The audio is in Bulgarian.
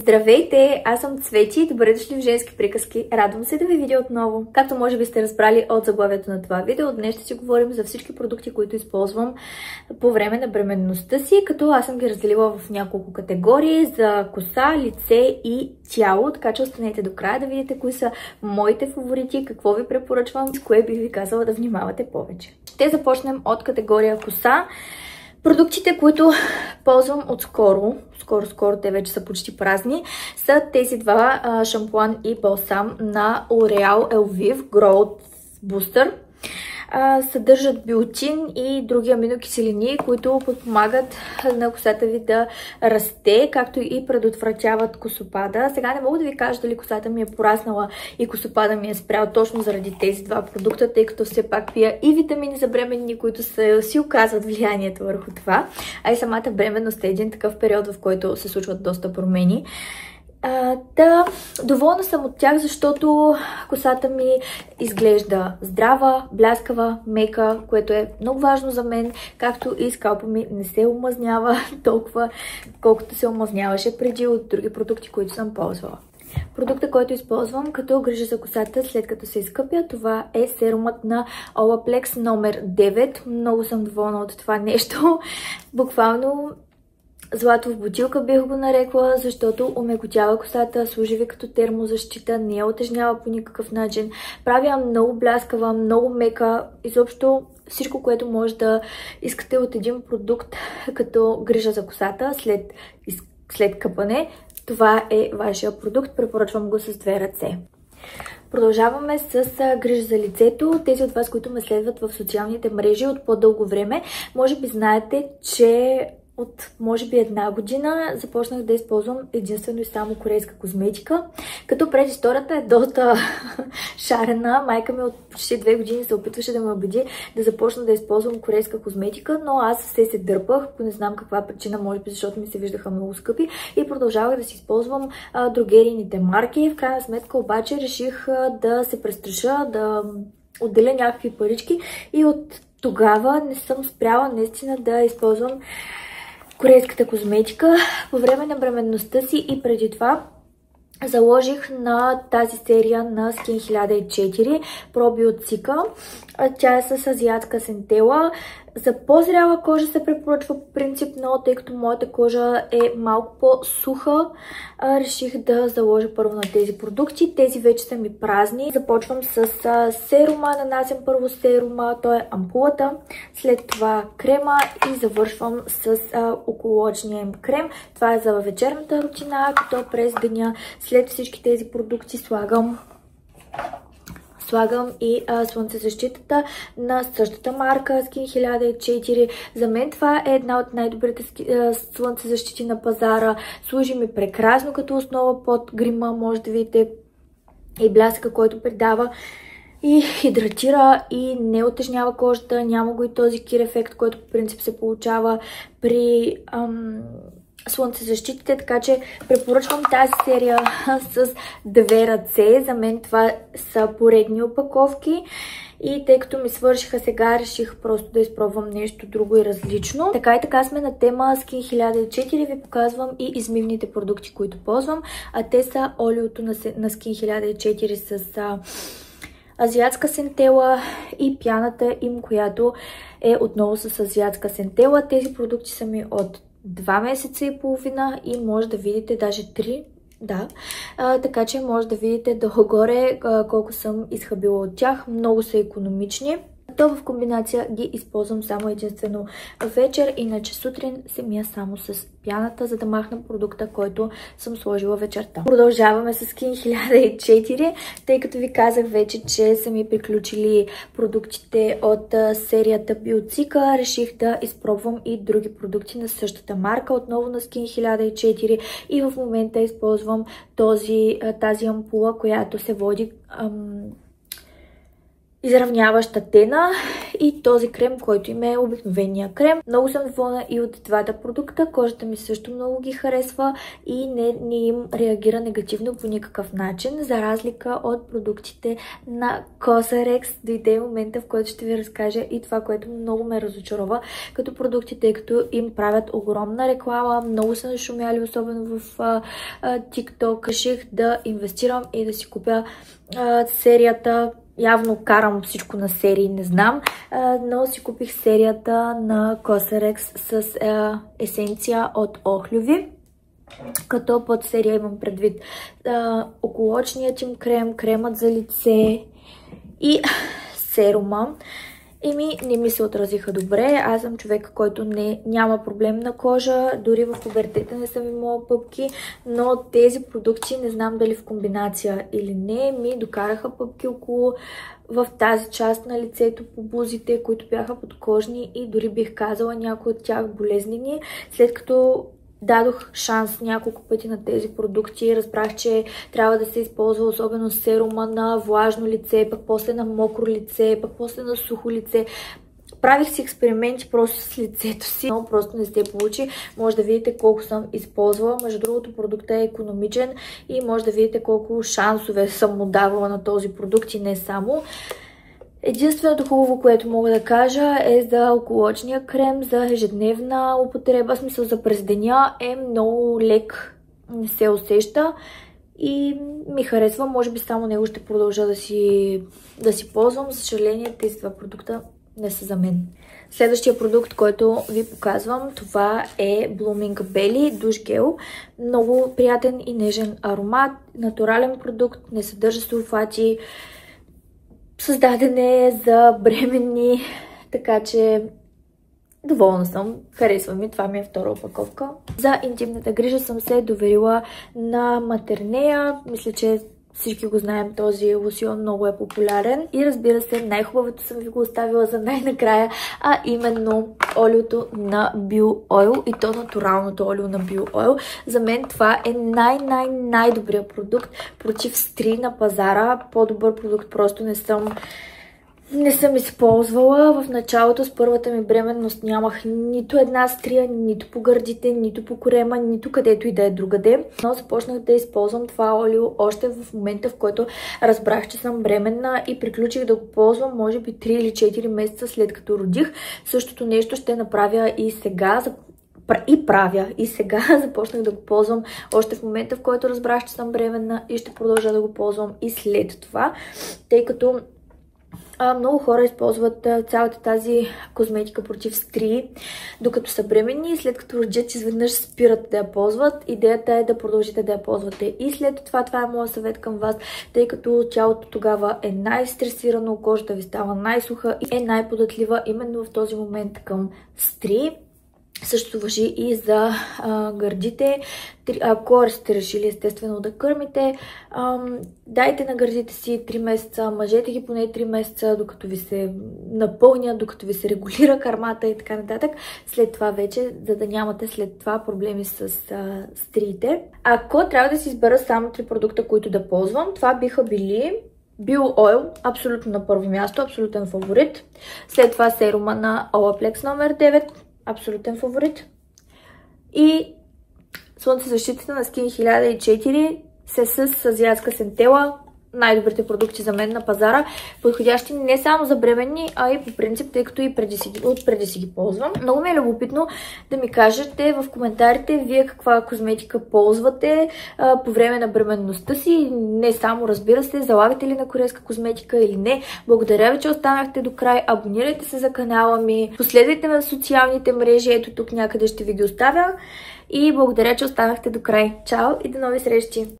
Здравейте, аз съм Цвети и добре дошли в Женски приказки. Радвам се да ви видя отново. Както може би сте разбрали от заглавието на това видео, днес ще си говорим за всички продукти, които използвам по време на бременността си, като аз съм ги разделила в няколко категории за коса, лице и тяло, така че останете до края да видите кои са моите фаворити, какво ви препоръчвам и с кое бих ви казала да внимавате повече. Ще започнем от категория коса. Продуктите, които ползвам отскоро, скоро те вече са почти празни, са тези два шампуан и балсам на L'Oréal Elvive Growth Booster. Съдържат биотин и други аминокиселини, които подпомагат на косата ви да расте, както и предотвратяват косопада. Сега не мога да ви кажа дали косата ми е пораснала и косопада ми е спрял точно заради тези два продукта, тъй като все пак пия и витамини за бременни, които си оказват влиянието върху това. А и самата бременност е един такъв период, в който се случват доста промени. Доволна съм от тях, защото косата ми изглежда здрава, бляскава, мека, което е много важно за мен, както и скалпа ми не се омазнява толкова, колкото се омазняваше преди от други продукти, които съм ползвала. Продукта, който използвам като грижа за косата след като се изкъпя, това е серумът на Olaplex номер 9. Много съм доволна от това нещо. Буквално злато в бутилка бих го нарекла, защото омекотява косата, служи ви като термозащита, не я отежнява по никакъв начин, прави я много бляскава, много мека, изобщо всичко, което може да искате от един продукт като грижа за косата след къпане. Това е вашия продукт, препоръчвам го с две ръце. Продължаваме с грижа за лицето. Тези от вас, които ме следват в социалните мрежи от по-дълго време, може би знаете, че от може би една година започнах да използвам единствено и само корейска козметика. Като предисторията е доста шарена. Майка ми от почти 2 години се опитваше да ме убеди да започна да използвам корейска козметика, но аз се дърпах, по не знам каква причина, може би защото ми се виждаха много скъпи и продължавах да си използвам другерийните марки. В крайна сметка обаче реших да се престраша, да отделя някакви парички и от тогава не съм спряла наистина да използвам корейската козметика. По време на бременността си и преди това заложих на тази серия на Skin 1004 пробиотика. Тя е с азиатска сентела. За по-зряла кожа се препоръчва принципно, тъй като моята кожа е малко по-суха. Реших да заложа първо на тези продукти. Тези вече са ми празни. Започвам с серума. Нанасям първо серума, то е ампулата. След това крема и завършвам с околоочния им крем. Това е за вечерната рутина, като през деня след всички тези продукти слагам и слънцезащитата на същата марка Skin 1004. За мен това е една от най-добрите слънцезащити на пазара. Служи ми прекрасно като основа под грима. Може да видите и блясъка, който придава и хидратира и не отежнява кожата. Няма го и този кир ефект, който по принцип се получава при слънцезащитите, така че препоръчвам тази серия с 2 ръце. За мен това са поредни опаковки и тъй като ми свършиха сега, реших просто да изпробвам нещо друго и различно. Така и така сме на тема Skin 1004. Ви показвам и измивните продукти, които ползвам, а те са олиото на Skin 1004 с азиатска сентела и пяната им, която е отново с азиатска сентела. Тези продукти са ми от 2 месеца и половина и може да видите даже 3, да. Така че може да видите долу-горе колко съм изхабила от тях. Много са икономични. То в комбинация ги използвам само единствено вечер, иначе сутрин се мия само с пяната, за да махна продукта, който съм сложила вечерта. Продължаваме с Skin 1004, тъй като ви казах вече, че са ми приключили продуктите от серията Биоцика. Реших да изпробвам и други продукти на същата марка, отново на Skin 1004 и в момента използвам тази ампула, която се води изравняваща тена и този крем, който им е обикновения крем. Много съм доволна и от двата продукта. Кожата ми също много ги харесва и не им реагира негативно по никакъв начин, за разлика от продуктите на Cosrx. Дойде момента, в който ще ви разкажа и това, което много ме разочарова като продукти, тъй като им правят огромна реклама. Много са нашумяли, особено в TikTok. Реших да инвестирам и да си купя серията. Явно карам всичко на серии, не знам, но си купих серията на Cosrx с есенция от охлюви. Като под серия имам предвид околочният им крем, кремът за лице и серума. Не ми се отразиха добре. Аз съм човек, който няма проблем на кожа. Дори в пубертета не съм имала пъпки, но тези продукти, не знам дали в комбинация или не, ми докараха пъпки около в тази част на лицето, по бузите, които бяха подкожни и дори бих казала някои от тях болезнени. След като дадох шанс няколко пъти на тези продукти, разбрах, че трябва да се използва особено серума на влажно лице, пък после на мокро лице, пък после на сухо лице. Правих си експерименти просто с лицето си, но просто не се получи. Може да видите колко съм използвала. Между другото, продуктът е икономичен и може да видите колко шансове съм му давала на този продукт и не само. Единственото хубаво, което мога да кажа е за околочния крем за ежедневна употреба, в смисъл за през деня е много лек, не се усеща и ми харесва. Може би само него ще продължа да си ползвам. За съжаление, тези два продукта не са за мен. Следващия продукт, който ви показвам, това е Blooming Belly душ гел. Много приятен и нежен аромат, натурален продукт, не съдържа сулфати. Създаден е за бременни, така че доволна съм. Харесва ми. Това ми е втора опаковка. За интимната грижа съм се доверила на Матернея. Мисля, че всички го знаем, този лосьон много е популярен. И разбира се, най-хубавото съм ви го оставила за най-накрая, а именно олиото на BioOil и то натуралното олио на BioOil. За мен това е най-добрият продукт против стри на пазара. По-добър продукт просто не съм използвала. В началото с първата ми бременност нямах нито една стрия, нито по гърдите, нито по корема, нито където и да е другаде. Но започнах да използвам това олио още в момента, в който разбрах, че съм бременна и приключих да го ползвам може би 3 или 4 месеца след като родих. Същото нещо ще направя и сега. И сега започнах да го ползвам още в момента, в който разбрах, че съм бременна и ще продължа да го ползвам и след това, тъй като много хора използват цялата тази козметика против стрии, докато са бременни и след като родят изведнъж спират да я ползват. Идеята е да продължите да я ползвате и след това. Това е моят съвет към вас, тъй като тялото тогава е най-стресирано, кожата ви става най-суха и е най-податлива именно в този момент към стрии. Също важи и за гърдите. Ако сте решили естествено да кърмите, дайте на гърдите си 3 месеца, мъжете ги поне 3 месеца, докато ви се напълня, докато ви се регулира кърмата и така нататък. След това вече, за да нямате след това проблеми с стриите. Ако трябва да си избера само 3 продукта, които да ползвам, това биха били BioOil, абсолютно на първо място, абсолютен фаворит. След това серума на Olaplex номер 9. Абсолютен фаворит. И слънцезащитата на Skin 1004 с азиатска сентела. Най-добрите продукти за мен на пазара. Подходящи не само за бременни, а и по принцип, тъй като и отпреди си ги ползвам. Много ми е любопитно да ми кажете в коментарите вие каква козметика ползвате по време на бременността си. Не само, разбира се, залагате ли на корейска козметика или не. Благодаря ви, че останахте до край. Абонирайте се за канала ми. Последвайте ме в социалните мрежи. Ето тук някъде ще ви ги оставя. И благодаря, че останахте до край. Чао и до нови срещи!